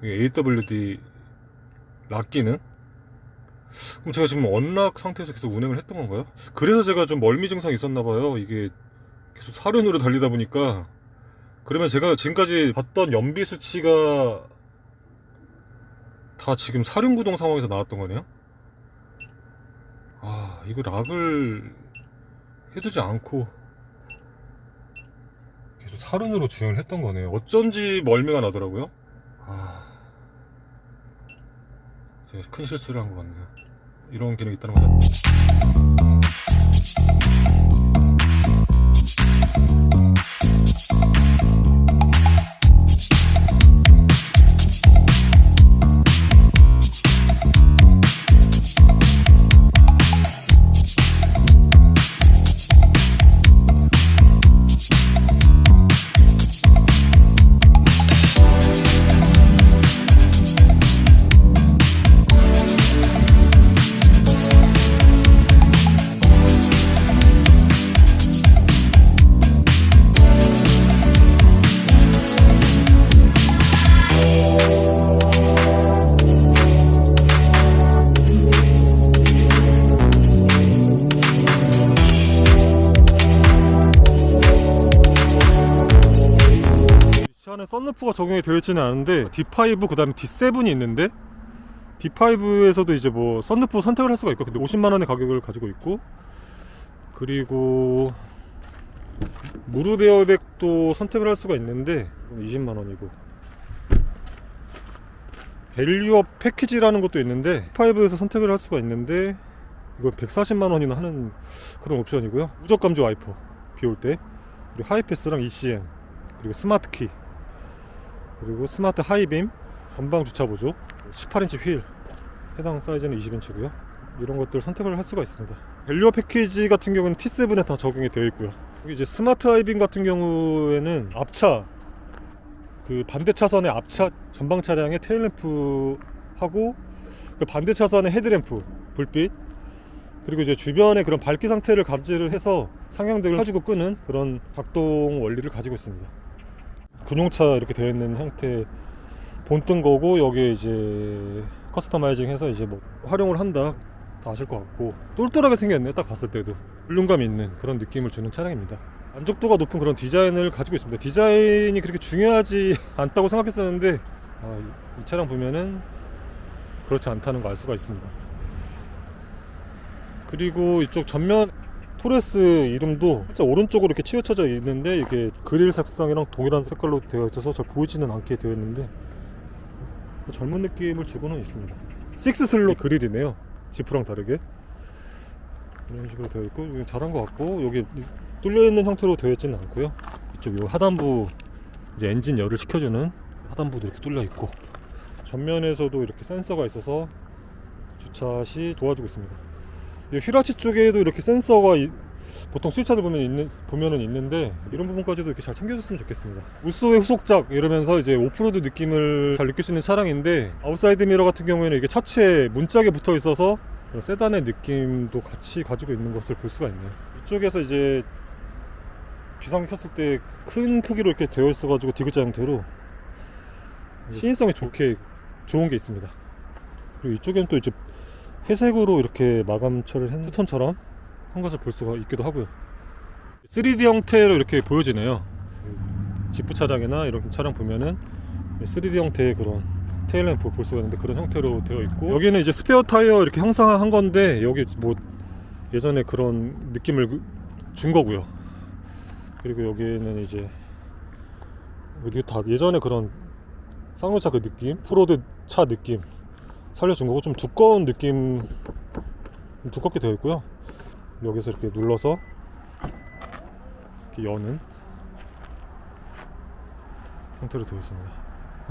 AWD 락 기능? 그럼 제가 지금 언락 상태에서 계속 운행을 했던 건가요? 그래서 제가 좀 멀미 증상이 있었나봐요. 이게 계속 사륜으로 달리다 보니까. 그러면 제가 지금까지 봤던 연비 수치가 다 지금 사륜 구동 상황에서 나왔던 거네요? 아, 이거 락을 해두지 않고 계속 사륜으로 주행을 했던 거네요. 어쩐지 멀미가 나더라고요. 아, 제가 큰 실수를 한 것 같네요. 이런 기능이 있다는 거죠. 차는 썬루프가 적용이 되어 있지는 않은데 D5 그 다음에 D7이 있는데 D5에서도 이제 뭐 썬루프 선택을 할 수가 있고, 근데 50만원의 가격을 가지고 있고, 그리고 무릎 에어백도 선택을 할 수가 있는데 20만원이고, 밸류업 패키지라는 것도 있는데 D5에서 선택을 할 수가 있는데 이건 140만원이나 하는 그런 옵션이고요. 무적 감지 와이퍼 비 올 때, 그리고 하이패스랑 ECM, 그리고 스마트 키, 그리고 스마트 하이빔, 전방 주차 보조, 18인치 휠, 해당 사이즈는 20인치고요 이런 것들 선택을 할 수가 있습니다. 밸류어 패키지 같은 경우는 T7에 다 적용이 되어 있고요. 여기 이제 스마트 하이빔 같은 경우에는 앞차, 그 반대 차선의 앞차 전방 차량의 테일램프 하고, 그 반대 차선의 헤드램프 불빛, 그리고 이제 주변의 그런 밝기 상태를 감지를 해서 상향등을 켜주고 끄는 그런 작동 원리를 가지고 있습니다. 군용차 이렇게 되어 있는 형태 본뜬 거고, 여기에 이제 커스터마이징 해서 이제 뭐 활용을 한다 다 아실 것 같고, 똘똘하게 생겼네요. 딱 봤을 때도 볼륨감 있는 그런 느낌을 주는 차량입니다. 만족도가 높은 그런 디자인을 가지고 있습니다. 디자인이 그렇게 중요하지 않다고 생각했었는데 이 차량 보면은 그렇지 않다는 거 알 수가 있습니다. 그리고 이쪽 전면 토레스 이름도 살짝 오른쪽으로 이렇게 치우쳐져 있는데, 이게 그릴 색상이랑 동일한 색깔로 되어 있어서 잘 보이지는 않게 되어 있는데 젊은 느낌을 주고는 있습니다. 6슬롯 그릴이네요. 지프랑 다르게 이런 식으로 되어 있고, 잘한 것 같고, 여기 뚫려 있는 형태로 되어 있지는 않고요. 이쪽 요 하단부 이제 엔진 열을 식혀주는 하단부도 이렇게 뚫려 있고, 전면에서도 이렇게 센서가 있어서 주차 시 도와주고 있습니다. 이 휘라치 쪽에도 이렇게 센서가 보통 수입차들 보면은 있는데, 이런 부분까지도 이렇게 잘 챙겨줬으면 좋겠습니다. 우소의 후속작 이러면서 이제 오프로드 느낌을 잘 느낄 수 있는 차량인데, 아웃사이드 미러 같은 경우에는 이게 차체에 문짝에 붙어 있어서 그런 세단의 느낌도 같이 가지고 있는 것을 볼 수가 있네요. 이쪽에서 이제 비상 켰을 때 큰 크기로 이렇게 되어 있어 가지고 디귿자 형태로 시인성이 좋은 게 있습니다. 그리고 이쪽에는 또 이제 회색으로 이렇게 마감처를 한 투톤처럼 한 것을 볼 수가 있기도 하고요. 3D 형태로 이렇게 보여지네요. 지프 차량이나 이런 차량 보면은 3D 형태의 그런 테일램프 볼 수가 있는데, 그런 형태로 되어 있고, 여기는 이제 스페어 타이어 이렇게 형상한 건데, 여기 뭐 예전에 그런 느낌을 준 거고요. 그리고 여기는 이제 여기 다 예전에 그런 쌍용차 그 느낌, 프로드 차 느낌 살려준 거고, 좀 두꺼운 느낌, 두껍게 되어 있고요. 여기서 이렇게 눌러서 이렇게 여는 형태로 되어 있습니다.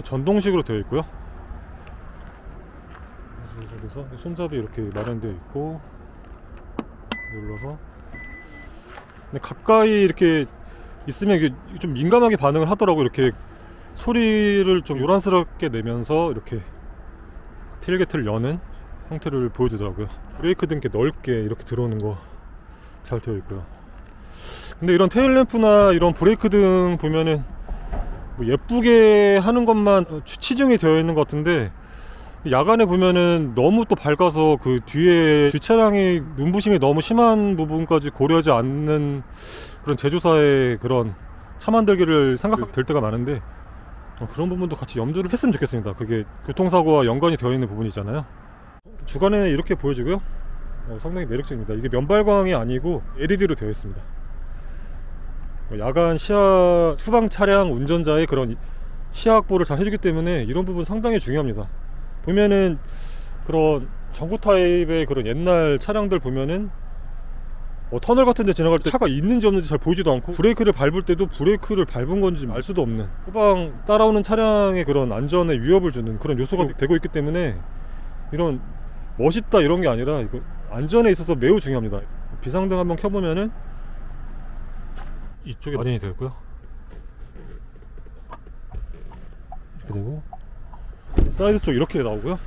전동식으로 되어 있고요. 그래서 손잡이 이렇게 마련되어 있고, 눌러서, 근데 가까이 이렇게 있으면 이게 좀 민감하게 반응을 하더라고요. 이렇게 소리를 좀 요란스럽게 내면서 이렇게 테일게이트를 여는 형태를 보여주더라고요. 브레이크 등 이렇게 넓게 이렇게 들어오는 거 잘 되어 있고요. 근데 이런 테일램프나 이런 브레이크 등 보면은 뭐 예쁘게 하는 것만 치중이 되어 있는 것 같은데, 야간에 보면은 너무 또 밝아서 그 뒤에 뒷차량이 눈부심이 너무 심한 부분까지 고려하지 않는 그런 제조사의 그런 차 만들기를 생각될 때가 많은데, 그런 부분도 같이 염두를 했으면 좋겠습니다. 그게 교통사고와 연관이 되어 있는 부분이잖아요. 주간에는 이렇게 보여지고요. 상당히 매력적입니다. 이게 면발광이 아니고 LED로 되어 있습니다. 야간 시야, 후방 차량 운전자의 그런 시야 확보를 잘 해주기 때문에 이런 부분 상당히 중요합니다. 보면은 그런 전구 타입의 그런 옛날 차량들 보면은 터널 같은 데 지나갈 때 차가 있는지 없는지 잘 보이지도 않고, 브레이크를 밟을 때도 브레이크를 밟은 건지 알 수도 없는, 후방 따라오는 차량의 그런 안전에 위협을 주는 그런 요소가 되고 있기 때문에, 이런 멋있다 이런 게 아니라 이거 안전에 있어서 매우 중요합니다. 비상등 한번 켜보면은 이쪽에 마련이 되어 있고요. 이렇게 되고, 사이드 쪽 이렇게 나오고요.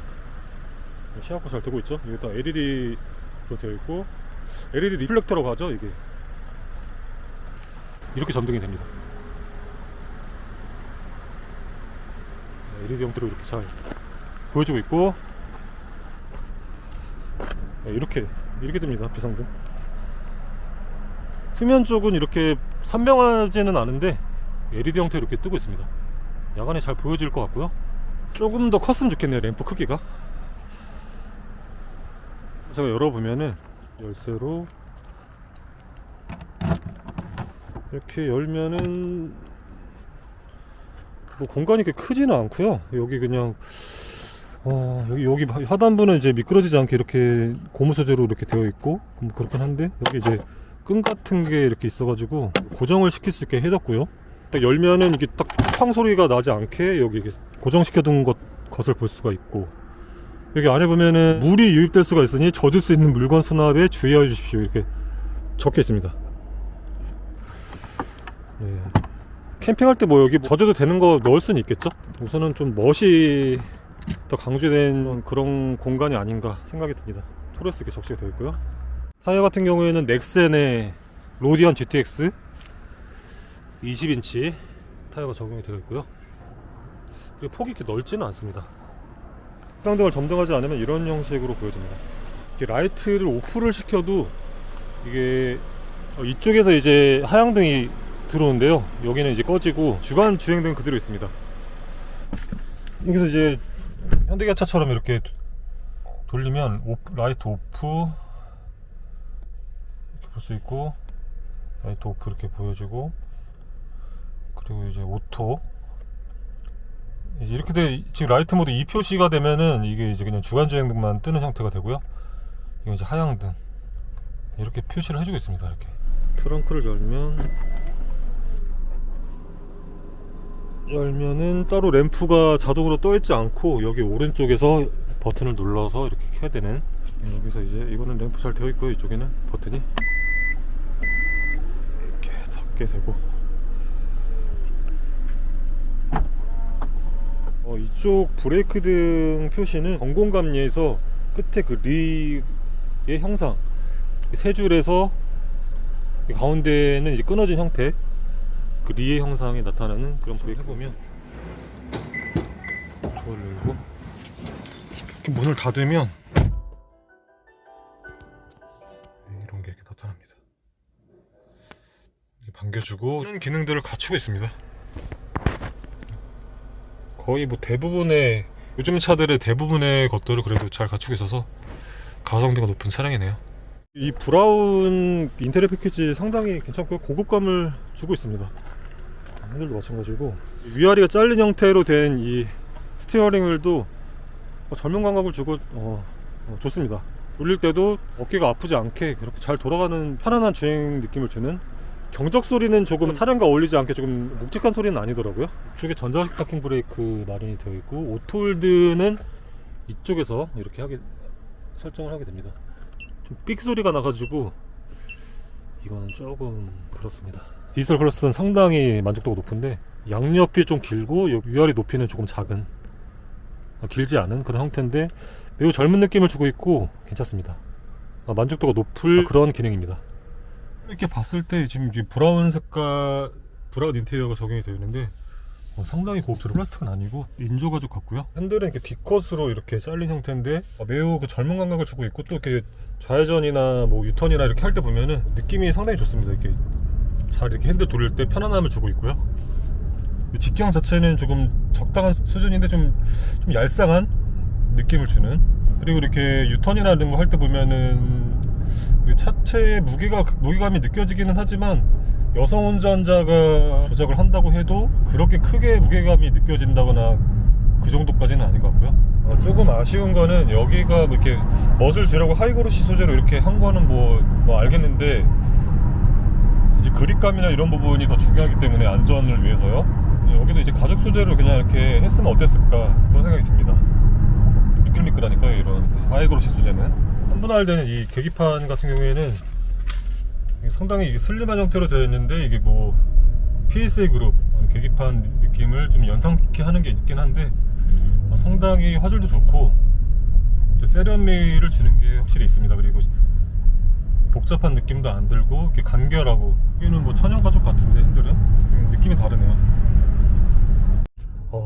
시야 확보 잘 되고 있죠. 이게 다 LED로 되어 있고, LED 리플렉터라고 하죠. 이게 이렇게 점등이 됩니다. LED 형태로 이렇게 잘 보여주고 있고, 이렇게 됩니다. 비상등. 후면 쪽은 이렇게 선명하지는 않은데 LED 형태로 이렇게 뜨고 있습니다. 야간에 잘 보여질 것 같고요. 조금 더 컸으면 좋겠네요, 램프 크기가. 제가 열어보면은 열쇠로 이렇게 열면은 뭐 공간이 그렇게 크지는 않고요. 여기 그냥 여기 하단부는 이제 미끄러지지 않게 이렇게 고무 소재로 이렇게 되어 있고, 뭐 그렇긴 한데, 여기 이제 끈 같은 게 이렇게 있어가지고 고정을 시킬 수 있게 해뒀고요. 딱 열면은 이게 딱 팡 소리가 나지 않게 여기 고정시켜둔 것을 볼 수가 있고, 여기 안에 보면은 물이 유입될 수가 있으니 젖을 수 있는 물건 수납에 주의하여 주십시오, 이렇게 적혀 있습니다. 네. 캠핑할 때 뭐 여기 젖어도 되는 거 넣을 수는 있겠죠? 우선은 좀 멋이 더 강조된 그런 공간이 아닌가 생각이 듭니다. 토레스 이렇게 적시가 되어 있고요. 타이어 같은 경우에는 넥센의 로디언 GTX 20인치 타이어가 적용이 되어 있고요. 그리고 폭이 이렇게 넓지는 않습니다. 비상등을 점등하지 않으면 이런 형식으로 보여집니다. 이렇게 라이트를 오프를 시켜도 이게 이쪽에서 이제 하향등이 들어오는데요, 여기는 이제 꺼지고 주간 주행등 그대로 있습니다. 여기서 이제 현대기아차처럼 이렇게 돌리면 라이트 오프 이렇게 볼 수 있고, 라이트 오프 이렇게 보여주고, 그리고 이제 오토 이렇게 지금 라이트 모드 2표시가 되면은 이게 이제 그냥 주간 주행등만 뜨는 형태가 되고요. 이건 이제 하향등 이렇게 표시를 해주고 있습니다. 이렇게 트렁크를 열면은 따로 램프가 자동으로 떠 있지 않고, 여기 오른쪽에서 버튼을 눌러서 이렇게 켜야 되는, 여기서 이제 이거는 램프 잘 되어 있고요. 이쪽에는 버튼이 이렇게 닫게 되고, 이쪽 브레이크 등 표시는 전공감리에서 끝에 그 리의 형상, 세 줄에서 가운데는 이제 끊어진 형태, 그 리의 형상이 나타나는 그런 브레이크. 해보면 도어를 열고 이렇게 문을 닫으면 이런 게 이렇게 나타납니다. 이렇게 반겨주고 이런 기능들을 갖추고 있습니다. 거의 뭐 대부분의 요즘 차들의 대부분의 것들을 그래도 잘 갖추고 있어서 가성비가 높은 차량이네요. 이 브라운 인테리어 패키지 상당히 괜찮고요. 고급감을 주고 있습니다. 핸들도 마찬가지고, 위아래가 잘린 형태로 된 이 스티어링 휠도 젊은 감각을 주고 좋습니다. 돌릴 때도 어깨가 아프지 않게 그렇게 잘 돌아가는 편안한 주행 느낌을 주는, 경적 소리는 조금 차량과 어울리지 않게 조금 묵직한 소리는 아니더라고요. 이쪽에 전자식 파킹 브레이크 마련이 되어 있고, 오토홀드는 이쪽에서 이렇게 설정을 하게 됩니다. 좀 삑 소리가 나가지고 이거는 조금 그렇습니다. 디지털 클러스는 상당히 만족도가 높은데, 양옆이 좀 길고 위아래 높이는 조금 작은, 길지 않은 그런 형태인데 매우 젊은 느낌을 주고 있고 괜찮습니다. 만족도가 높을 그런 기능입니다. 이렇게 봤을 때 지금 브라운 색깔, 브라운 인테리어가 적용이 되어 있는데 상당히 고급스러운 플라스틱은 아니고 인조 가죽 같고요. 핸들은 이렇게 D컷으로 이렇게 잘린 형태인데 매우 그 젊은 감각을 주고 있고, 또 이렇게 좌회전이나 뭐 유턴이나 이렇게 할 때 보면은 느낌이 상당히 좋습니다. 이렇게 잘 이렇게 핸들 돌릴 때 편안함을 주고 있고요. 직경 자체는 조금 적당한 수준인데 좀 얄쌍한 느낌을 주는, 그리고 이렇게 유턴이나 이런 거 할 때 보면은 차체의 무게감이 느껴지기는 하지만 여성 운전자가 조작을 한다고 해도 그렇게 크게 무게감이 느껴진다거나 그 정도까지는 아닌 것 같고요. 조금 아쉬운 거는 여기가 뭐 이렇게 멋을 주려고 하이그로시 소재로 이렇게 한 거는 뭐 알겠는데, 이제 그립감이나 이런 부분이 더 중요하기 때문에 안전을 위해서요. 여기도 이제 가죽 소재로 그냥 이렇게 했으면 어땠을까 그런 생각이 듭니다. 미끌미끌하니까요, 이런 하이그로시 소재는. 3분할 되는 이 계기판 같은 경우에는 상당히 슬림한 형태로 되어 있는데, 이게 뭐 PSA 그룹 계기판 느낌을 좀 연상케 하는 게 있긴 한데, 상당히 화질도 좋고 세련미를 주는 게 확실히 있습니다. 그리고 복잡한 느낌도 안 들고 이렇게 간결하고, 여기는 뭐 천연 가죽 같은데 핸들은 느낌이 다르네요.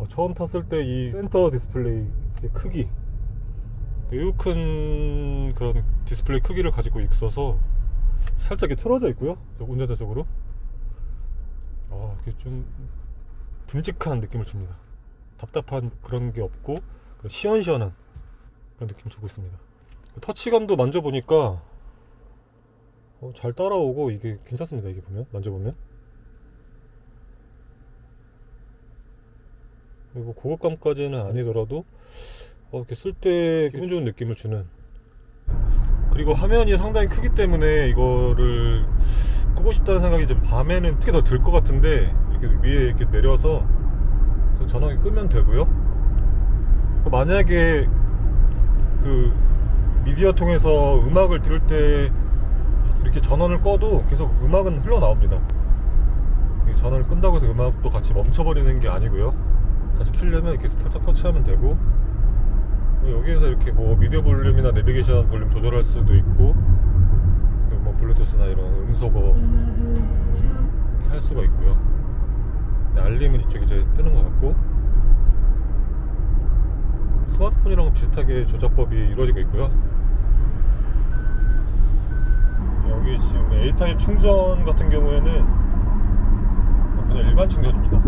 처음 탔을 때 이 센터 디스플레이 크기, 매우 큰 그런 디스플레이 크기를 가지고 있어서 살짝 이렇게 틀어져 있고요, 운전자 쪽으로. 이게 좀 듬직한 느낌을 줍니다. 답답한 그런 게 없고 시원시원한 그런 느낌을 주고 있습니다. 터치감도 만져보니까 잘 따라오고 이게 괜찮습니다. 이게 보면, 만져보면 그리고 고급감까지는 아니더라도 이렇게 쓸 때 기분 좋은 느낌을 주는, 그리고 화면이 상당히 크기 때문에 이거를 끄고 싶다는 생각이 좀 밤에는 특히 더 들 것 같은데, 이렇게 위에 이렇게 내려서 전원기 끄면 되고요. 만약에 그 미디어 통해서 음악을 들을 때 이렇게 전원을 꺼도 계속 음악은 흘러나옵니다. 전원을 끈다고 해서 음악도 같이 멈춰버리는 게 아니고요. 다시 켜려면 이렇게 살짝 터치하면 되고, 여기에서 이렇게 뭐 미디어 볼륨이나 내비게이션 볼륨 조절할 수도 있고, 뭐 블루투스나 이런 음소거 할 수가 있고요. 알림은 이쪽에 이제 뜨는 것 같고, 스마트폰이랑 비슷하게 조작법이 이루어지고 있고요. 여기 지금 A타입 충전 같은 경우에는 그냥 일반 충전입니다.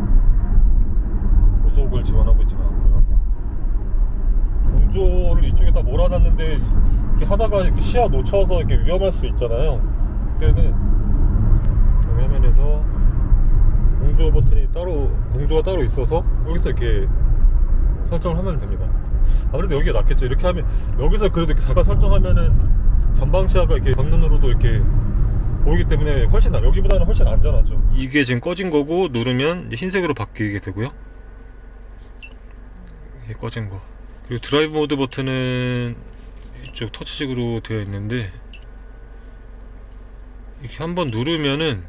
고속을 지원하고 있지는 않고요. 공조를 이쪽에다 몰아놨는데 이렇게 하다가 이렇게 시야 놓쳐서 이렇게 위험할 수 있잖아요. 그때는 여기 화면에서 공조 버튼이 공조가 따로 있어서 여기서 이렇게 설정을 하면 됩니다. 아무래도 여기가 낫겠죠. 이렇게 하면, 여기서 그래도 이렇게 잠깐 설정하면은 전방 시야가 이렇게 겉눈으로도 이렇게 보이기 때문에 여기보다는 훨씬 안전하죠. 이게 지금 꺼진 거고, 누르면 이제 흰색으로 바뀌게 되고요. 이게 꺼진 거. 그리고 드라이브 모드 버튼은 이쪽 터치식으로 되어 있는데, 이렇게 한번 누르면은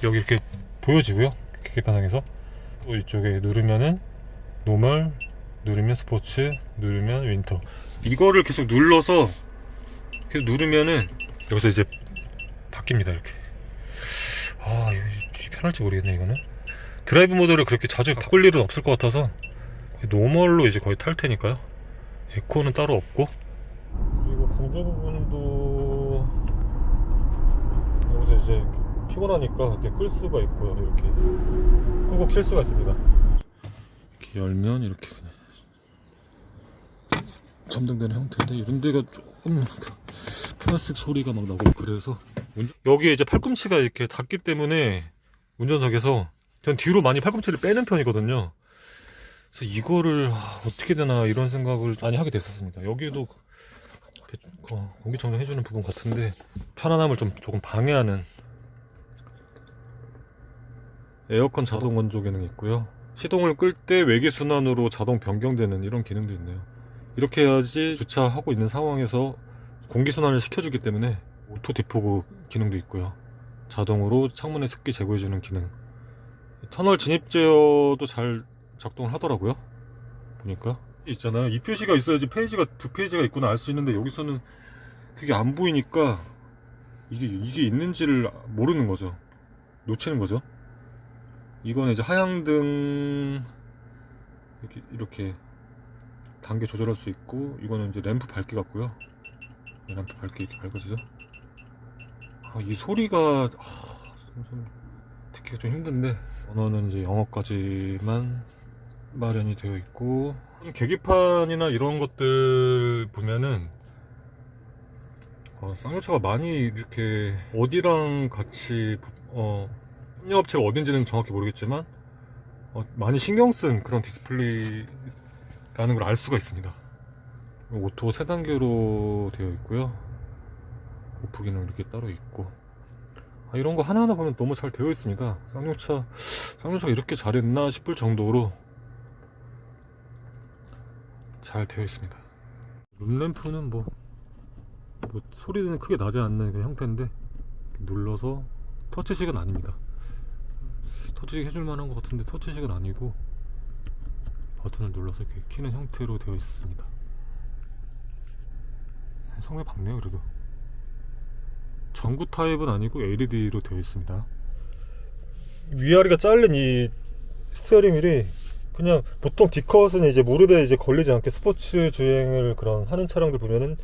여기 이렇게 보여지고요, 계기판상에서. 또 이쪽에 누르면은 노멀, 누르면 스포츠, 누르면 윈터. 이거를 계속 눌러서 계속 누르면은 여기서 이제 바뀝니다. 이렇게. 이게 편할지 모르겠네. 이거는 드라이브 모드를 그렇게 자주 바꿀 일은 없을 것 같아서 노멀로 이제 거의 탈 테니까요. 에코는 따로 없고, 그리고 강조 부분도 여기서 이제 피곤하니까 이렇게 끌 수가 있고요. 이렇게 끄고 킬 수가 있습니다. 이렇게 열면 이렇게 그냥 점등되는 형태인데, 이런 데가 조금 플라스틱 소리가 막 나고 그래서, 여기에 이제 팔꿈치가 이렇게 닿기 때문에 운전석에서 전 뒤로 많이 팔꿈치를 빼는 편이거든요. 그래서 이거를 어떻게 되나 이런 생각을 많이 하게 됐었습니다. 여기에도 공기청정 해주는 부분 같은데, 편안함을 조금 방해하는 에어컨 자동 건조 기능이 있고요. 시동을 끌 때 외기순환으로 자동 변경되는 이런 기능도 있네요. 이렇게 해야지 주차하고 있는 상황에서 공기순환을 시켜주기 때문에 오토 디포그 기능도 있고요. 자동으로 창문의 습기 제거해주는 기능. 터널 진입 제어도 잘 작동을 하더라고요. 보니까 있잖아요. 이 표시가 있어야지 페이지가 2페이지가 있구나 알 수 있는데, 여기서는 그게 안 보이니까 이게 있는지를 모르는 거죠. 놓치는 거죠. 이거는 이제 하향등 이렇게 단계 조절할 수 있고, 이거는 이제 램프 밝기 같고요. 램프 밝기 이렇게 밝아지죠. 이 소리가 좀 듣기가 좀 힘든데, 언어는 이제 영어까지만 마련이 되어 있고, 계기판이나 이런 것들 보면은 쌍용차가 많이 이렇게 어디랑 같이 협력업체가 어딘지는 정확히 모르겠지만 많이 신경 쓴 그런 디스플레이라는 걸 알 수가 있습니다. 오토 3단계로 되어 있고요. 오프 기능 이렇게 따로 있고, 이런 거 하나하나 보면 너무 잘 되어 있습니다. 쌍용차가 이렇게 잘했나 싶을 정도로 잘 되어 있습니다. 룸램프는 뭐 소리는 크게 나지 않는 그런 형태인데, 눌러서 터치식은 아닙니다. 터치식 해줄 만한 것 같은데 터치식은 아니고 버튼을 눌러서 이렇게 키는 형태로 되어 있습니다. 성능이 밝네요. 그래도 전구 타입은 아니고 LED로 되어 있습니다. 위아래가 잘린 이 스티어링 휠이 그냥 보통 D컷은 이제 무릎에 이제 걸리지 않게 스포츠 주행을 그런 하는 차량들 보면은,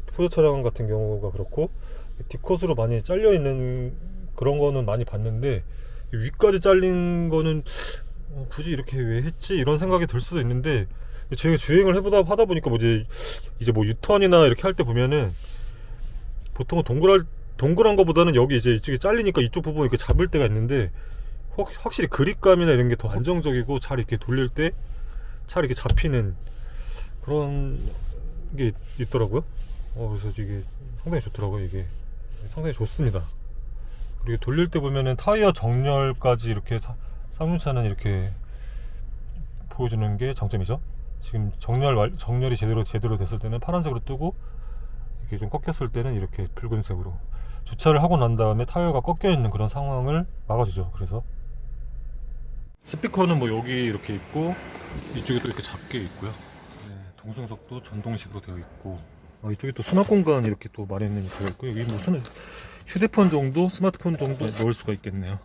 포르 차량 같은 경우가 그렇고 D컷으로 많이 잘려 있는 그런 거는 많이 봤는데, 위까지 잘린 거는 굳이 이렇게 왜 했지 이런 생각이 들 수도 있는데, 제가 주행을 하다 보니까 이제 뭐 유턴이나 이렇게 할 때 보면은 보통은 동그란 거보다는 여기 이제 이쪽이 잘리니까 이쪽 부분 이렇게 잡을 때가 있는데, 확실히 그립감이나 이런 게 더 안정적이고 잘 이렇게 돌릴 때 잘 이렇게 잡히는 그런 게 있더라고요. 그래서 이게 상당히 좋더라고요. 이게 상당히 좋습니다. 그리고 돌릴 때 보면은 타이어 정렬까지 이렇게 쌍용차는 이렇게 보여주는 게 장점이죠. 지금 정렬이 제대로 됐을 때는 파란색으로 뜨고, 이렇게 좀 꺾였을 때는 이렇게 붉은색으로, 주차를 하고 난 다음에 타이어가 꺾여 있는 그런 상황을 막아주죠. 그래서 스피커는 뭐 여기 이렇게 있고, 이쪽에 또 이렇게 작게 있고요. 동승석도 전동식으로 되어 있고, 이쪽에 또 수납 공간 이렇게 또 마련이 되어 있고, 여기 뭐 휴대폰 정도, 스마트폰 정도 넣을 수가 있겠네요.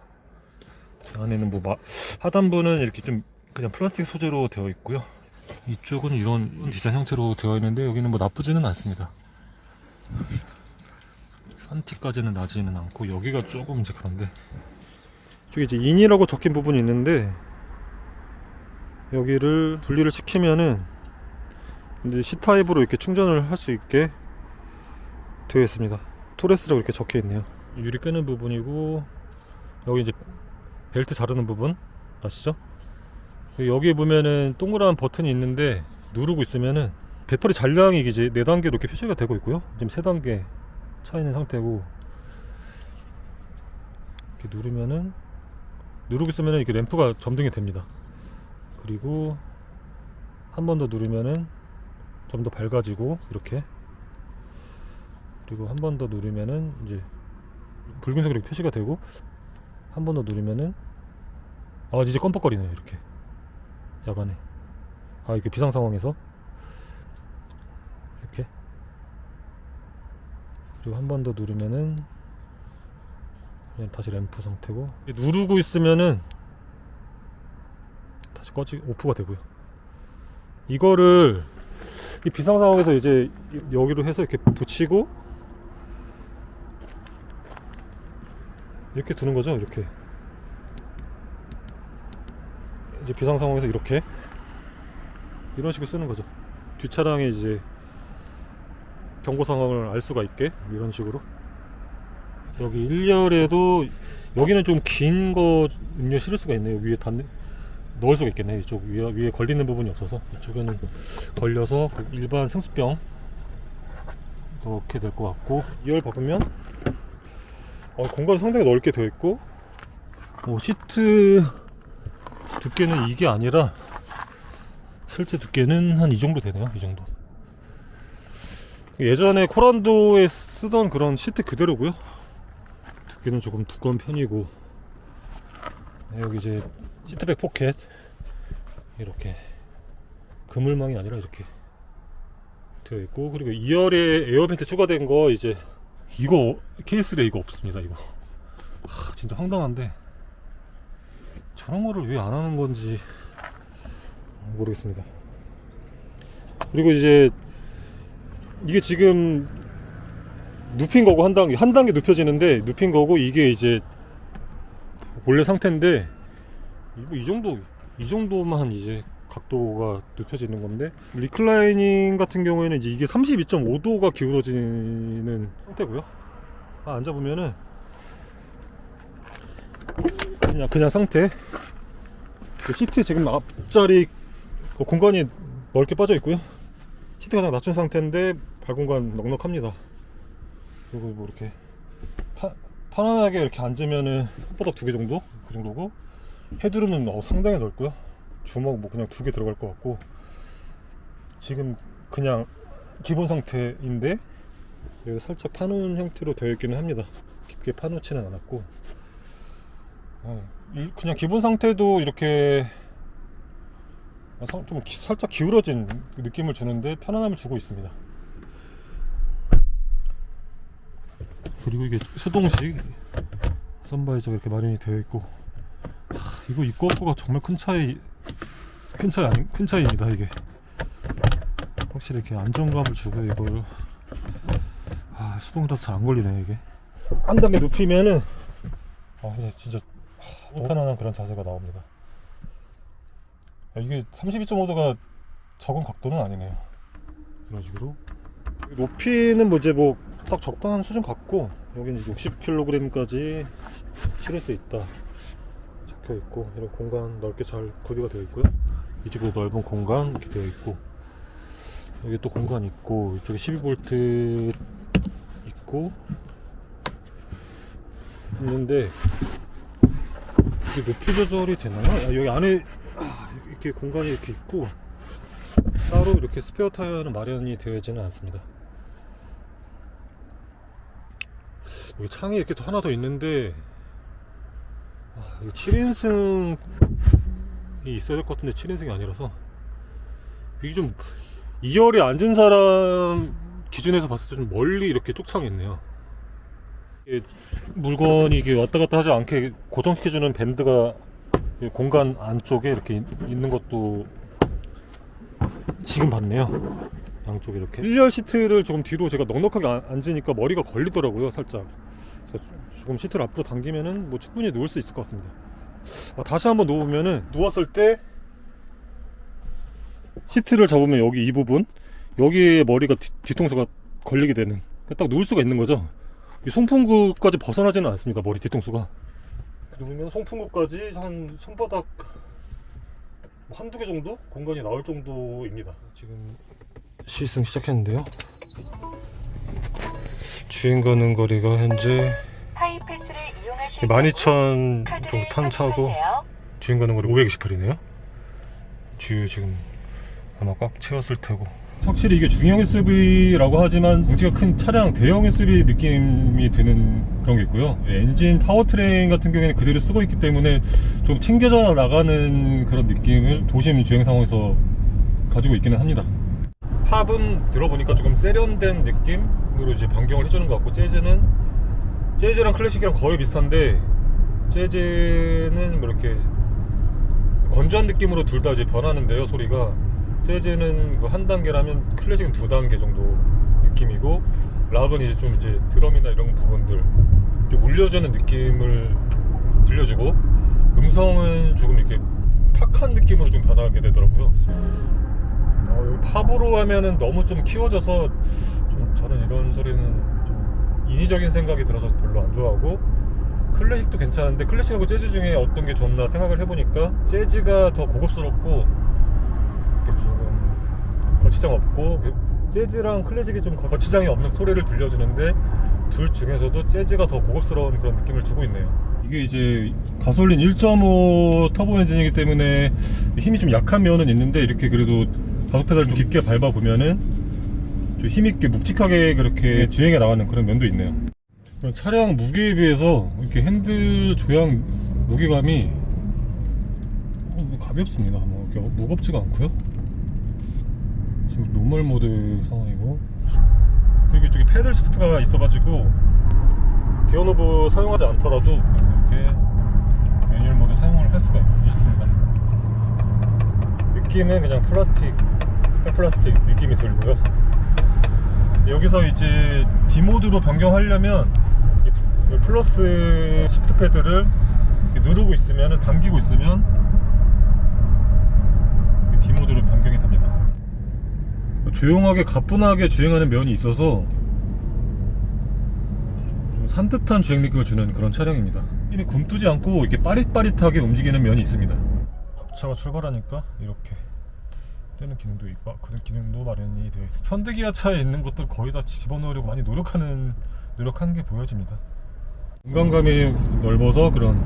안에는 뭐 하단부는 이렇게 좀 그냥 플라스틱 소재로 되어 있고요. 이쪽은 이런 디자인 형태로 되어 있는데, 여기는 뭐 나쁘지는 않습니다. 산티까지는 나지는 않고, 여기가 조금 이제 그런데, 이쪽에 이제 인이라고 적힌 부분이 있는데, 여기를 분리를 시키면은 이제 C타입으로 이렇게 충전을 할 수 있게 되어 있습니다. 토레스라고 이렇게 적혀 있네요. 유리 끄는 부분이고, 여기 이제 벨트 자르는 부분 아시죠? 여기 보면은 동그란 버튼이 있는데, 누르고 있으면은 배터리 잔량이 이제 4단계로 이렇게 표시가 되고 있고요. 지금 3단계 차 있는 상태고, 이렇게 누르고 있으면은 이렇게 램프가 점등이 됩니다. 그리고 한 번 더 누르면은 좀 더 밝아지고, 이렇게. 그리고 한 번 더 누르면은 이제 붉은색으로 표시가 되고, 한 번 더 누르면은 이제 껌뻑거리네요. 이렇게 야간에 이렇게 비상 상황에서 이렇게. 그리고 한 번 더 누르면은 다시 램프 상태고, 누르고 있으면은 다시 오프가 되고요. 이거를 이 비상 상황에서 이제 여기로 해서 이렇게 붙이고 이렇게 두는 거죠. 이렇게 이제 비상 상황에서 이렇게 이런 식으로 쓰는 거죠. 뒷차량의 이제 경고 상황을 알 수가 있게 이런 식으로. 여기 1열에도 여기는 좀 긴 거 음료 실을 수가 있네요. 위에 넣을 수가 있겠네. 이쪽 위에 걸리는 부분이 없어서, 이쪽에는 걸려서 일반 생수병 넣게 될 것 같고, 2열 박으면 공간이 상당히 넓게 되어 있고, 시트 두께는 이게 아니라 실제 두께는 한 이 정도 되네요. 이 정도. 예전에 코란도에 쓰던 그런 시트 그대로고요. 두께는 조금 두꺼운 편이고, 여기 이제 시트백 포켓 이렇게 그물망이 아니라 이렇게 되어 있고, 그리고 2열에 에어벤트 추가된 거, 이제 이거 케이스에 이거 없습니다. 이거 진짜 황당한데, 저런 거를 왜 안 하는 건지 모르겠습니다. 그리고 이제 이게 지금 눕힌 거고 한 단계 눕혀지는데 눕힌 거고 이게 이제 원래 상태인데 이 정도만 이제 각도가 눕혀지는 건데 리클라이닝 같은 경우에는 이제 이게 32.5도가 기울어지는 상태고요. 앉아보면은 그냥 상태. 시트 지금 앞자리 공간이 넓게 빠져 있고요. 시트가 가장 낮춘 상태인데 발 공간 넉넉합니다. 그리고 뭐 이렇게 편안하게 이렇게 앉으면은 손바닥 2개 정도? 그 정도고, 헤드룸은 상당히 넓고요. 주먹 뭐 그냥 2개 들어갈 것 같고, 지금 그냥 기본 상태인데 여기 살짝 파놓은 형태로 되어 있기는 합니다. 깊게 파놓지는 않았고, 그냥 기본 상태도 이렇게 좀 살짝 기울어진 느낌을 주는데 편안함을 주고 있습니다. 그리고 이게 수동식 선바이저가 이렇게 마련이 되어 있고, 이거 있고 없고가 정말 큰 차이입니다. 이게 확실히 이렇게 안정감을 주고, 이걸 수동이라서 잘 안 걸리네. 이게 한 단계 눕히면은 진짜 편안한 그런 자세가 나옵니다. 이게 32.5도가 적은 각도는 아니네요. 이런 식으로 높이는 뭐 이제 뭐 딱 적당한 수준 같고, 여기는 60kg까지 실을 수 있다 적혀 있고, 이런 공간 넓게 잘 구비가 되어 있고요. 이쪽도 넓은 공간 이렇게 되어 있고, 여기 또 공간 있고, 이쪽에 12V 있고 있는데, 이게 높이 조절이 되나요? 여기 안에 이렇게 공간이 이렇게 있고, 따로 이렇게 스페어 타이어는 마련이 되어지는 않습니다. 여기 창이 이렇게 또 하나 더 있는데, 이거 7인승이 있어야 될 것 같은데 7인승이 아니라서, 이게 좀 2열에 앉은 사람 기준에서 봤을 때 좀 멀리 이렇게 쪽창이 있네요. 물건이 이게 왔다 갔다 하지 않게 고정시켜주는 밴드가 공간 안쪽에 이렇게 있는 것도 지금 봤네요. 양쪽에 이렇게 1열 시트를 조금 뒤로 제가 넉넉하게 앉으니까 머리가 걸리더라고요, 살짝. 그래서 조금 시트를 앞으로 당기면은 뭐 충분히 누울 수 있을 것 같습니다. 다시 한번 누우면은, 누웠을 때 시트를 잡으면 여기 이 부분, 여기에 머리가 뒤통수가 걸리게 되는, 딱 누울 수가 있는 거죠. 이 송풍구까지 벗어나지는 않습니다. 머리 뒤통수가 누우면 송풍구까지 한 손바닥 한두 개 정도 공간이 나올 정도입니다. 지금 시승 시작했는데요. 주행 가능 거리가 현재 12,000 정도 탄 차고, 주행 가능 거리 528이네요 주유 지금 아마 꽉 채웠을 테고, 확실히 이게 중형 SUV라고 하지만 덩치가 큰 차량, 대형 SUV 느낌이 드는 그런 게 있고요. 엔진 파워트레인 같은 경우에는 그대로 쓰고 있기 때문에 좀 챙겨져 나가는 그런 느낌을 도심 주행 상황에서 가지고 있기는 합니다. 팝은 들어보니까 조금 세련된 느낌으로 이제 변경을 해주는 것 같고, 재즈랑 클래식이랑 거의 비슷한데, 재즈는 뭐 이렇게 건조한 느낌으로 둘 다 이제 변하는데요, 소리가. 재즈는 한 단계라면 클래식은 2단계 정도 느낌이고, 랍은 이제 좀 이제 드럼이나 이런 부분들 좀 울려주는 느낌을 들려주고, 음성은 조금 이렇게 탁한 느낌으로 좀 변하게 되더라고요. 팝으로 하면은 너무 좀 키워져서, 좀 저는 이런 소리는 좀 인위적인 생각이 들어서 별로 안 좋아하고, 클래식도 괜찮은데 클래식하고 재즈 중에 어떤 게 좋나 생각을 해보니까 재즈가 더 고급스럽고 조금 거치장 없고, 재즈랑 클래식이 좀 거치장이 없는 소리를 들려주는데, 둘 중에서도 재즈가 더 고급스러운 그런 느낌을 주고 있네요. 이게 이제 가솔린 1.5 터보 엔진이기 때문에 힘이 좀 약한 면은 있는데, 이렇게 그래도 가속 페달을 좀 깊게 밟아 보면은 좀 힘있게 묵직하게 그렇게 주행해 나가는 그런 면도 있네요. 차량 무게에 비해서 이렇게 핸들 조향 무게감이 가볍습니다. 뭐 이렇게 무겁지가 않고요. 지금 노멀 모드 상황이고, 그리고 이쪽에 패들 시프트가 있어가지고 기어 노브 사용하지 않더라도 이렇게 매뉴얼 모드 사용을 할 수가 있습니다. 느낌은 그냥 새 플라스틱 느낌이 들고요. 여기서 이제 D모드로 변경하려면 이 플러스 시프트 패드를 누르고 있으면, 당기고 있으면 D모드로 변경이 됩니다. 조용하게 가뿐하게 주행하는 면이 있어서 좀 산뜻한 주행 느낌을 주는 그런 차량입니다. 이미 굼뜨지 않고 이렇게 빠릿빠릿하게 움직이는 면이 있습니다. 차가 출발하니까 이렇게 떼는 기능도 있고, 그 기능도 마련이 되어 있습니다. 현대기아차에 있는 것들 거의 다 집어넣으려고 많이 노력하는 게 보여집니다. 공간감이 넓어서 그런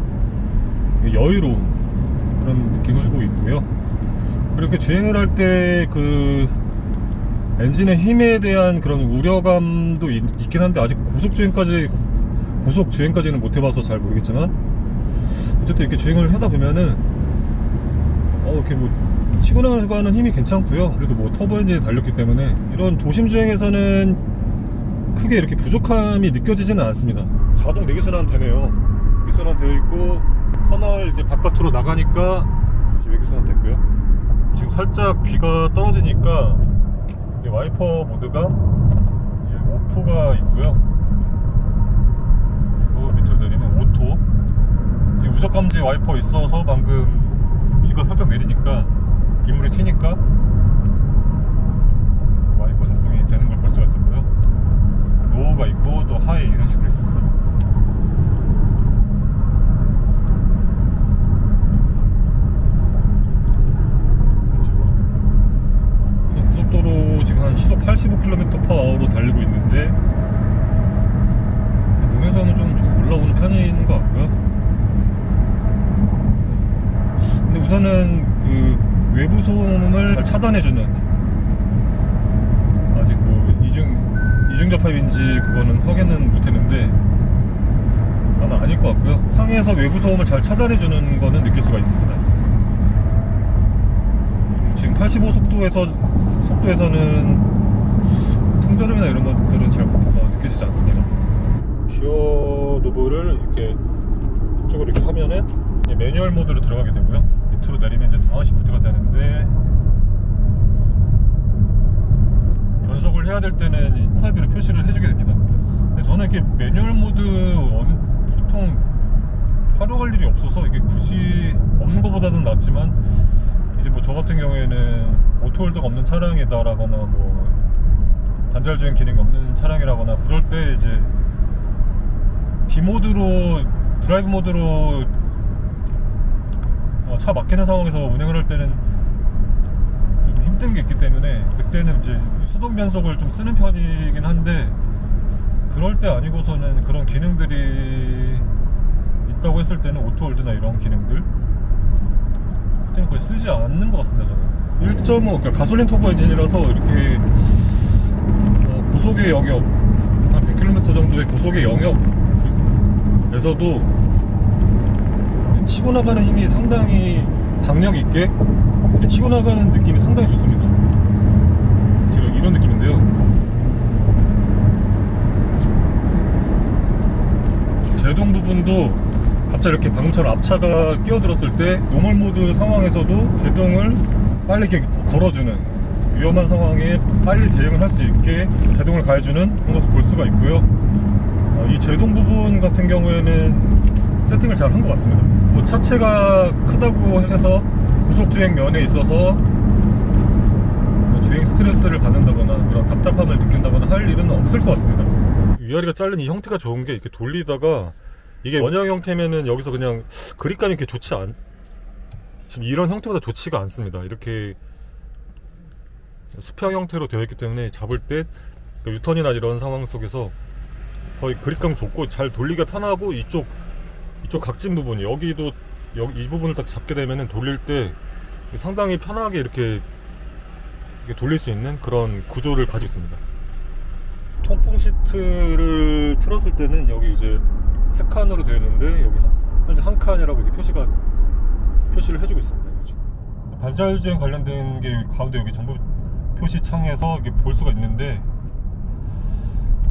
여유로운 그런 느낌을 주고 있고요. 그렇게 주행을 할 때 그 엔진의 힘에 대한 그런 우려감도 있긴 한데, 아직 고속 주행까지는 못 해봐서 잘 모르겠지만, 어쨌든 이렇게 주행을 하다 보면은 이렇게 뭐 치고 나가는 힘이 괜찮고요. 그래도 뭐 터보 엔진이 달렸기 때문에 이런 도심 주행에서는 크게 이렇게 부족함이 느껴지지는 않습니다. 자동 내기순환 되네요. 내기순환 되어 있고, 터널 이제 바깥으로 나가니까 다시 외기순환 됐고요. 지금 살짝 비가 떨어지니까 와이퍼 모드가 오프가 있고요. 그리고 밑으로 내리면 오토. 우적 감지 와이퍼 있어서 방금 비가 살짝 내리니까 빗물이 튀니까 와이퍼 작동이 되는 걸 볼 수가 있었고요. 로우가 있고 또 하이 이런 식으로 있습니다. 고속도로 지금 한 시속 85km/h로 달리고 있는데, 농에서는 좀 올라오는 편인 것 같고요. 근데 우선은 그 외부 소음을 잘 차단해주는, 아직 뭐 이중 접합인지 그거는 확인은 못했는데 아마 아닐 것 같고요. 상에서 외부 소음을 잘 차단해주는 거는 느낄 수가 있습니다. 지금 85속도에서는 풍절음이나 이런 것들은 잘 느껴지지 않습니다. 기어 노브를 이렇게 이쪽으로 이렇게 하면은 매뉴얼 모드로 들어가게 되고요. 밑으로 내리면 이제 다운시프트가 되는데, 변속을 해야 될 때는 화살표로 표시를 해주게 됩니다. 근데 저는 이렇게 매뉴얼 모드 보통 활용할 일이 없어서 이게 굳이 없는 것보다는 낫지만, 이제 뭐 저 같은 경우에는 오토홀드가 없는 차량이다라거나 뭐 반절 주행 기능이 없는 차량이라거나 그럴 때 이제 D모드로, 드라이브 모드로 차 막히는 상황에서 운행을 할 때는 좀 힘든 게 있기 때문에, 그때는 이제 수동 변속을 좀 쓰는 편이긴 한데, 그럴 때 아니고서는 그런 기능들이 있다고 했을 때는 오토홀드나 이런 기능들 그때는 거의 쓰지 않는 것 같습니다. 저는 1.5 그러니까 가솔린 터보 엔진이라서 이렇게 고속의 영역 한 100km 정도의 고속의 영역에서도 치고 나가는 힘이 상당히 박력 있게 치고 나가는 느낌이 상당히 좋습니다. 지금 이런 느낌인데요. 제동 부분도 갑자기 이렇게 방금처럼 앞차가 끼어들었을 때 노멀 모드 상황에서도 제동을 빨리 이렇게 걸어주는, 위험한 상황에 빨리 대응을 할 수 있게 제동을 가해주는 그런 것을 볼 수가 있고요. 이 제동 부분 같은 경우에는 세팅을 잘 한 것 같습니다. 뭐 차체가 크다고 해서 고속주행 면에 있어서 주행 스트레스를 받는다거나 그런 답답함을 느낀다거나 할 일은 없을 것 같습니다. 위아래가 잘린 이 형태가 좋은 게, 이렇게 돌리다가 이게 원형 형태면은 여기서 그냥 그립감이 이렇게 지금 이런 형태보다 좋지가 않습니다. 이렇게 수평 형태로 되어 있기 때문에 잡을 때 유턴이나 이런 상황 속에서 더 그립감 좋고 잘 돌리기가 편하고, 이쪽 각진 부분이 이 부분을 딱 잡게 되면은 돌릴 때 상당히 편하게 이렇게 돌릴 수 있는 그런 구조를 가지고 있습니다. 통풍 시트를 틀었을 때는 여기 이제 3칸으로 되어 있는데, 여기 현재 1칸이라고 이렇게 표시를 해주고 있습니다. 반절 주행 관련된 게 가운데 여기 정보 표시 창에서 이게 볼 수가 있는데,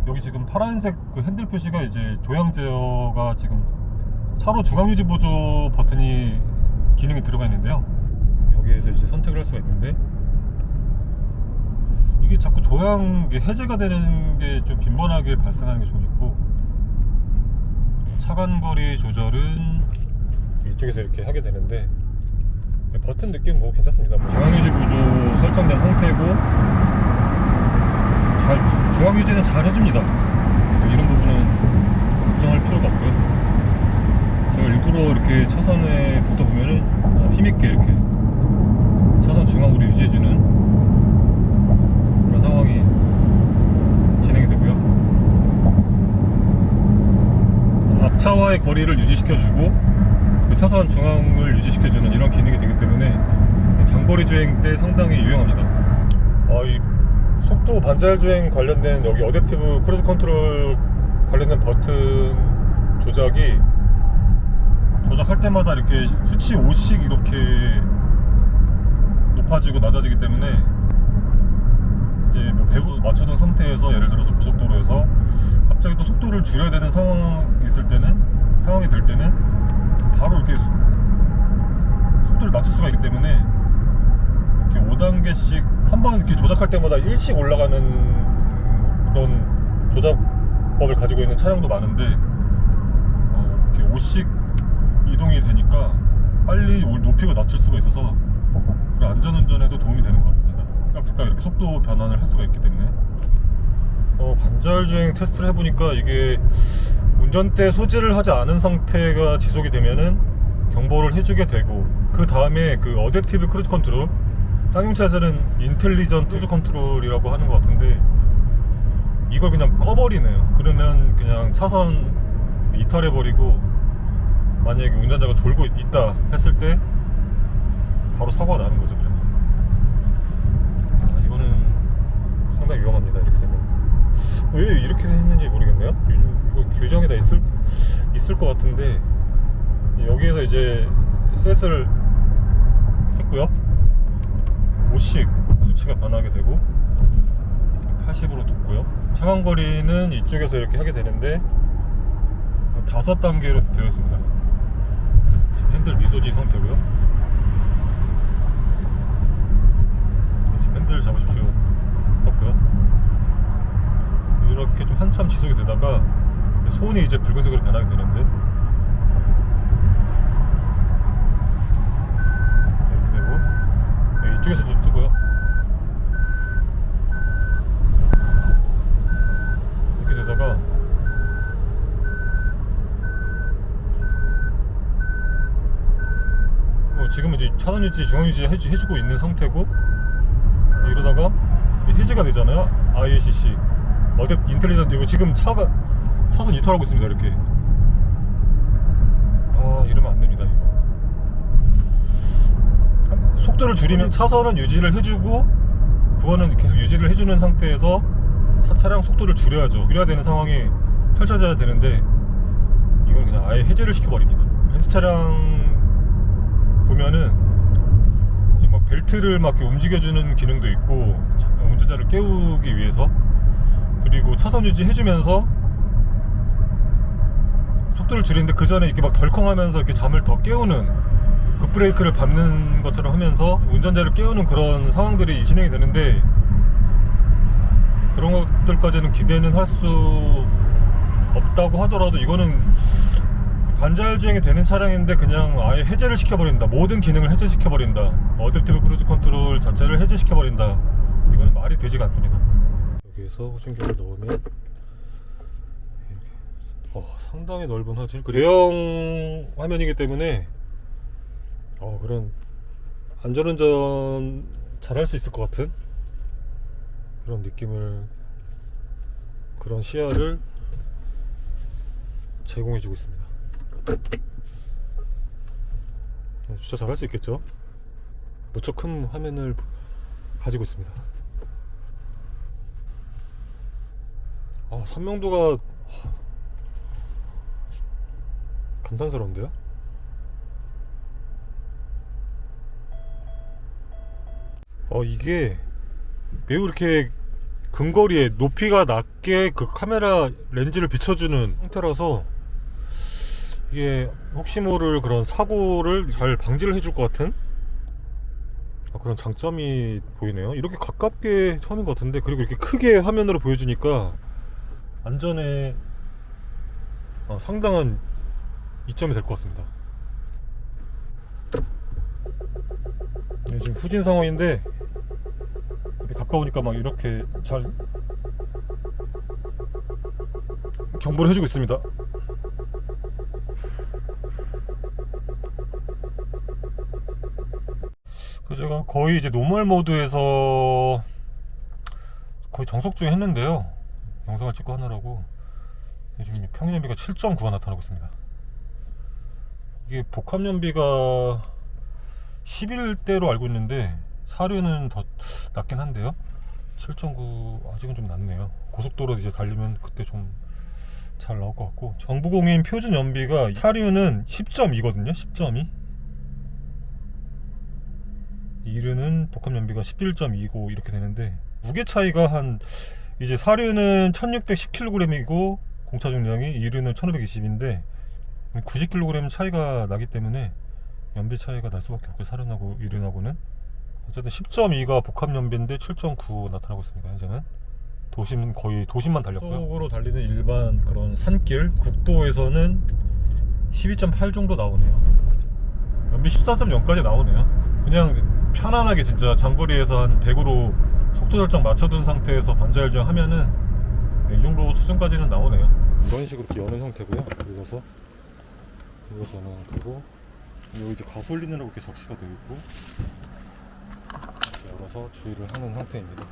여기 지금 파란색 그 핸들 표시가 이제 조향 제어가 지금 차로 주간 유지 보조 버튼이 기능이 들어가 있는데요. 여기에서 이제 선택을 할 수가 있는데, 이게 자꾸 조향 해제가 되는 게 좀 빈번하게 발생하는 게 좀 있고, 차간거리 조절은 이쪽에서 이렇게 하게 되는데, 버튼 느낌 뭐 괜찮습니다. 중앙유지 보조 설정된 상태고, 중앙유지는 잘 해줍니다. 이런 부분은 걱정할 필요가 없고요. 제가 일부러 이렇게 차선에 붙어 보면은 힘있게 이렇게 차선 중앙으로 유지해주는 그런 상황이 진행이 되고요. 앞차와의 거리를 유지시켜주고 그 차선 중앙을 유지시켜주는 이런 기능이 되기 때문에 장거리 주행 때 상당히 유용합니다. 이 속도 반자율 주행 관련된 여기 어댑티브 크루즈 컨트롤 관련된 버튼 조작할 때마다 이렇게 수치 5씩 이렇게 높아지고 낮아지기 때문에 이제 뭐 배우 맞춰둔 상태에서 예를 들어서 고속도로에서 갑자기 또 속도를 줄여야 되는 상황이 될 때는 바로 이렇게 속도를 낮출 수가 있기 때문에 이렇게 5단계씩 한 번 이렇게 조작할 때마다 1씩 올라가는 그런 조작법을 가지고 있는 차량도 많은데 이렇게 5씩 이동이 되니까 빨리 높이고 낮출 수가 있어서 안전운전에도 도움이 되는 것 같습니다. 즉각 이렇게 속도 변환을 할 수가 있기 때문에 반자율 주행 테스트를 해보니까 이게 운전대 소지를 하지 않은 상태가 지속이 되면은 경보를 해주게 되고, 그 다음에 그 어댑티브 크루즈 컨트롤, 쌍용차에서는 인텔리전트 크루즈 컨트롤이라고 하는 것 같은데 이걸 그냥 꺼버리네요. 그러면 그냥 차선 이탈해버리고 만약에 운전자가 졸고 있다 했을 때 바로 사고가 나는 거죠. 그러면 이거는 상당히 위험합니다. 이렇게 되면 왜 이렇게 했는지 모르겠네요. 요즘 이거 규정이 다 있을 것 같은데, 여기에서 이제 셋을 했고요. 5씩 수치가 변하게 되고 80으로 뒀고요. 차간거리는 이쪽에서 이렇게 하게 되는데 5단계로 되어 있습니다. 핸들 미소지 상태고요. 지금 핸들 잡으십시오 떴고요. 이렇게 좀 한참 지속이 되다가 손이 이제 붉은색으로 변하게 되는데 이렇게 되고, 이쪽에서도 뜨고요. 이렇게 되다가 지금은 이제 차선 유지, 중앙 유지 해주고 있는 상태고, 이러다가 해제가 되잖아요. IACC 인텔리전트. 이거 지금 차선 이탈하고 있습니다. 이렇게 이러면 안 됩니다. 이거 속도를 줄이면 차선은 유지를 해주고, 그거는 계속 유지를 해주는 상태에서 차량 속도를 줄여야죠. 줄여야 되는 상황이 펼쳐져야 되는데 이건 그냥 아예 해제를 시켜버립니다. 벤츠 차량 보면은 이제 막 벨트를 막 이렇게 움직여주는 기능도 있고, 운전자를 깨우기 위해서, 그리고 차선 유지 해주면서 속도를 줄이는데 그 전에 이렇게 막 덜컹하면서 이렇게 잠을 더 깨우는, 급브레이크를 밟는 것처럼 하면서 운전자를 깨우는 그런 상황들이 진행이 되는데, 그런 것들까지는 기대는 할 수 없다고 하더라도 이거는 반자율 주행이 되는 차량인데 그냥 아예 해제를 시켜버린다, 모든 기능을 해제시켜버린다, 어댑티브 크루즈 컨트롤 자체를 해제시켜버린다, 이거는 말이 되지가 않습니다. 여기에서 후진기를 넣으면 상당히 넓은 화질, 대형 화면이기 때문에 그런 안전운전 잘할 수 있을 것 같은 그런 느낌을, 그런 시야를 제공해주고 있습니다. 진짜 잘할 수 있겠죠? 무척 큰 화면을 가지고 있습니다. 선명도가 감탄스러운데요? 이게 매우 이렇게 근거리에 높이가 낮게 그 카메라 렌즈를 비춰주는 형태라서 이게 혹시 모를 그런 사고를 잘 방지를 해줄 것 같은 그런 장점이 보이네요. 이렇게 가깝게 처음인 것 같은데, 그리고 이렇게 크게 화면으로 보여주니까 안전에 상당한 이점이 될 것 같습니다. 네, 지금 후진 상황인데 가까우니까 막 이렇게 잘 경보를 해주고 있습니다. 그 제가 거의 이제 노멀 모드에서 거의 정속 중에 했는데요. 영상을 찍고 하느라고 지금 평균 연비가 7.9가 나타나고 있습니다. 이게 복합 연비가 11대로 알고 있는데 사륜은 더 낮긴 한데요. 7.9 아직은 좀 낮네요. 고속도로 이제 달리면 그때 좀 잘 나올 것 같고, 정부공인 표준 연비가 사륜은 10.2거든요. 10.2. 이르는 복합 연비가 11.2고 이렇게 되는데, 무게 차이가 한 이제 사륜은 1610kg이고 공차 중량이, 이르는 1520인데 90kg 차이가 나기 때문에 연비 차이가 날 수밖에 없고, 사륜하고 이륜하고는. 어쨌든 10.2가 복합 연비인데 7.9 나타나고 있습니다. 현재는 도심, 거의 도심만 달렸고요. 속으로 달리는 일반 그런 산길, 국도에서는 12.8 정도 나오네요. 연비 14.0까지 나오네요. 그냥 편안하게 진짜 장거리에서 한 100으로 속도 설정 맞춰둔 상태에서 반자율주행 하면은 이 정도 수준까지는 나오네요. 이런 식으로 이렇게 여는 형태고요. 이어서는 그리고 여기 이제 가솔린이라고 이렇게 적시가 되어 있고, 이렇게 열어서 주의를 하는 상태입니다.